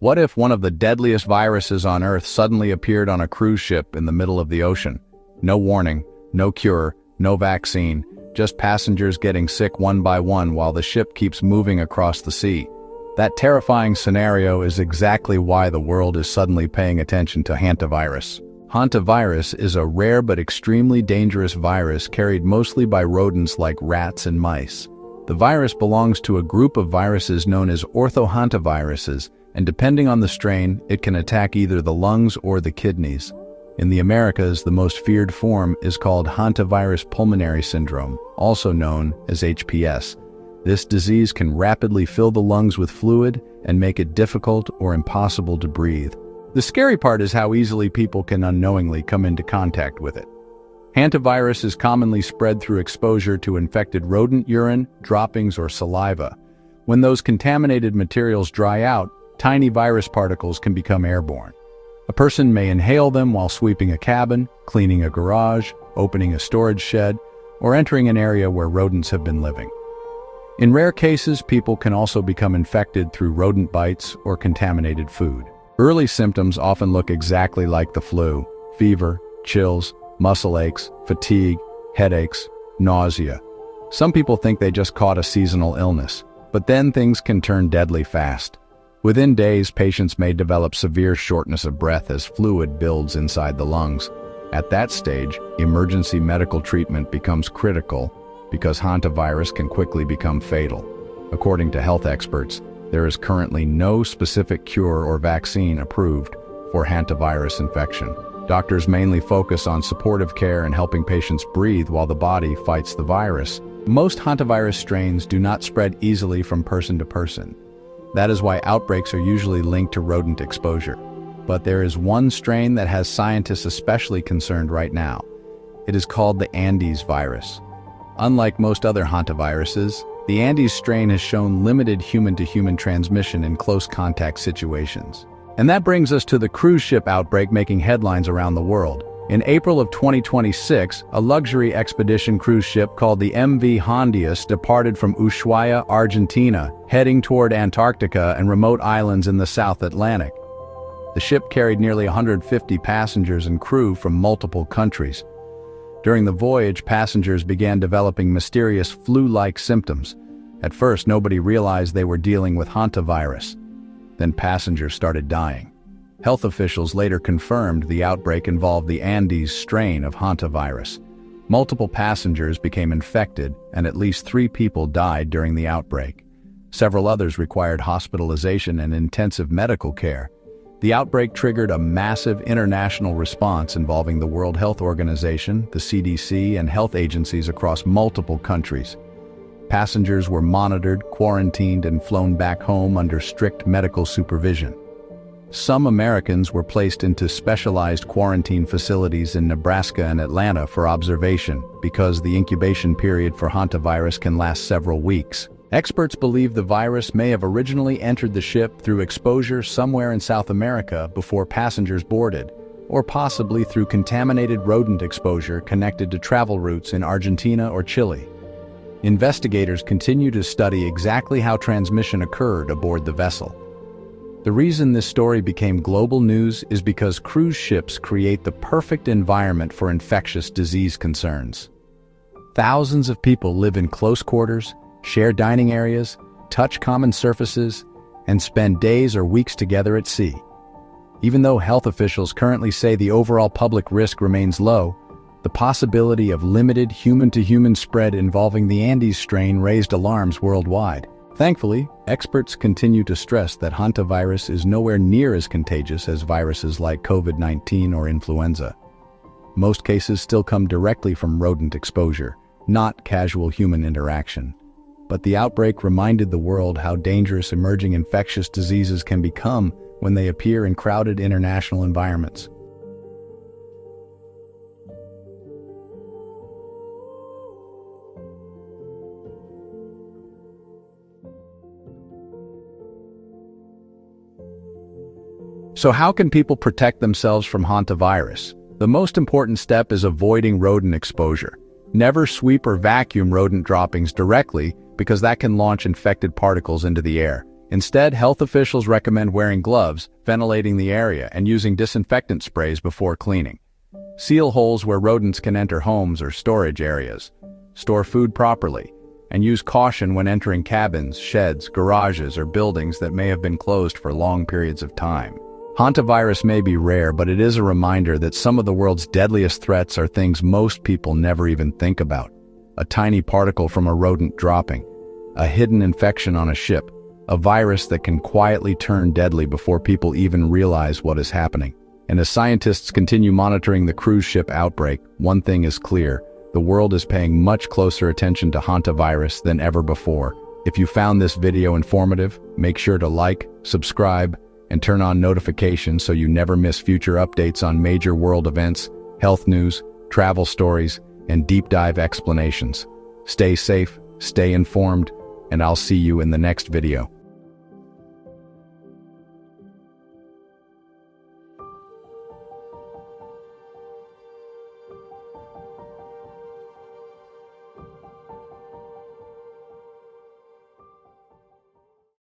What if one of the deadliest viruses on Earth suddenly appeared on a cruise ship in the middle of the ocean? No warning, no cure, no vaccine, just passengers getting sick one by one while the ship keeps moving across the sea. That terrifying scenario is exactly why the world is suddenly paying attention to hantavirus. Hantavirus is a rare but extremely dangerous virus carried mostly by rodents like rats and mice. The virus belongs to a group of viruses known as orthohantaviruses, and depending on the strain, it can attack either the lungs or the kidneys. In the Americas, the most feared form is called Hantavirus pulmonary syndrome, also known as HPS. This disease can rapidly fill the lungs with fluid and make it difficult or impossible to breathe. The scary part is how easily people can unknowingly come into contact with it. Hantavirus is commonly spread through exposure to infected rodent urine, droppings, or saliva. When those contaminated materials dry out, tiny virus particles can become airborne. A person may inhale them while sweeping a cabin, cleaning a garage, opening a storage shed, or entering an area where rodents have been living. In rare cases, people can also become infected through rodent bites or contaminated food. Early symptoms often look exactly like the flu: fever, chills, muscle aches, fatigue, headaches, nausea. Some people think they just caught a seasonal illness, but then things can turn deadly fast. Within days, patients may develop severe shortness of breath as fluid builds inside the lungs. At that stage, emergency medical treatment becomes critical because hantavirus can quickly become fatal. According to health experts, there is currently no specific cure or vaccine approved for hantavirus infection. Doctors mainly focus on supportive care and helping patients breathe while the body fights the virus. Most hantavirus strains do not spread easily from person to person. That is why outbreaks are usually linked to rodent exposure. But there is one strain that has scientists especially concerned right now. It is called the Andes virus. Unlike most other hantaviruses, the Andes strain has shown limited human-to-human transmission in close contact situations. And that brings us to the cruise ship outbreak making headlines around the world. In April of 2026, a luxury expedition cruise ship called the MV Hondius departed from Ushuaia, Argentina, heading toward Antarctica and remote islands in the South Atlantic. The ship carried nearly 150 passengers and crew from multiple countries. During the voyage, passengers began developing mysterious flu-like symptoms. At first, nobody realized they were dealing with hantavirus. Then passengers started dying. Health officials later confirmed the outbreak involved the Andes strain of hantavirus. Multiple passengers became infected, and at least 3 people died during the outbreak. Several others required hospitalization and intensive medical care. The outbreak triggered a massive international response involving the World Health Organization, the CDC, and health agencies across multiple countries. Passengers were monitored, quarantined, and flown back home under strict medical supervision. Some Americans were placed into specialized quarantine facilities in Nebraska and Atlanta for observation because the incubation period for hantavirus can last several weeks. Experts believe the virus may have originally entered the ship through exposure somewhere in South America before passengers boarded, or possibly through contaminated rodent exposure connected to travel routes in Argentina or Chile. Investigators continue to study exactly how transmission occurred aboard the vessel. The reason this story became global news is because cruise ships create the perfect environment for infectious disease concerns. Thousands of people live in close quarters, share dining areas, touch common surfaces, and spend days or weeks together at sea. Even though health officials currently say the overall public risk remains low, the possibility of limited human-to-human spread involving the Andes strain raised alarms worldwide. Thankfully, experts continue to stress that hantavirus is nowhere near as contagious as viruses like COVID-19 or influenza. Most cases still come directly from rodent exposure, not casual human interaction. But the outbreak reminded the world how dangerous emerging infectious diseases can become when they appear in crowded international environments. So how can people protect themselves from hantavirus? The most important step is avoiding rodent exposure. Never sweep or vacuum rodent droppings directly because that can launch infected particles into the air. Instead, health officials recommend wearing gloves, ventilating the area, and using disinfectant sprays before cleaning. Seal holes where rodents can enter homes or storage areas. Store food properly, and use caution when entering cabins, sheds, garages, or buildings that may have been closed for long periods of time. Hantavirus may be rare, but it is a reminder that some of the world's deadliest threats are things most people never even think about. A tiny particle from a rodent dropping, a hidden infection on a ship, a virus that can quietly turn deadly before people even realize what is happening. And as scientists continue monitoring the cruise ship outbreak, one thing is clear: the world is paying much closer attention to hantavirus than ever before. If you found this video informative, make sure to like, subscribe, and turn on notifications so you never miss future updates on major world events, health news, travel stories, and deep dive explanations. Stay safe, stay informed, and I'll see you in the next video.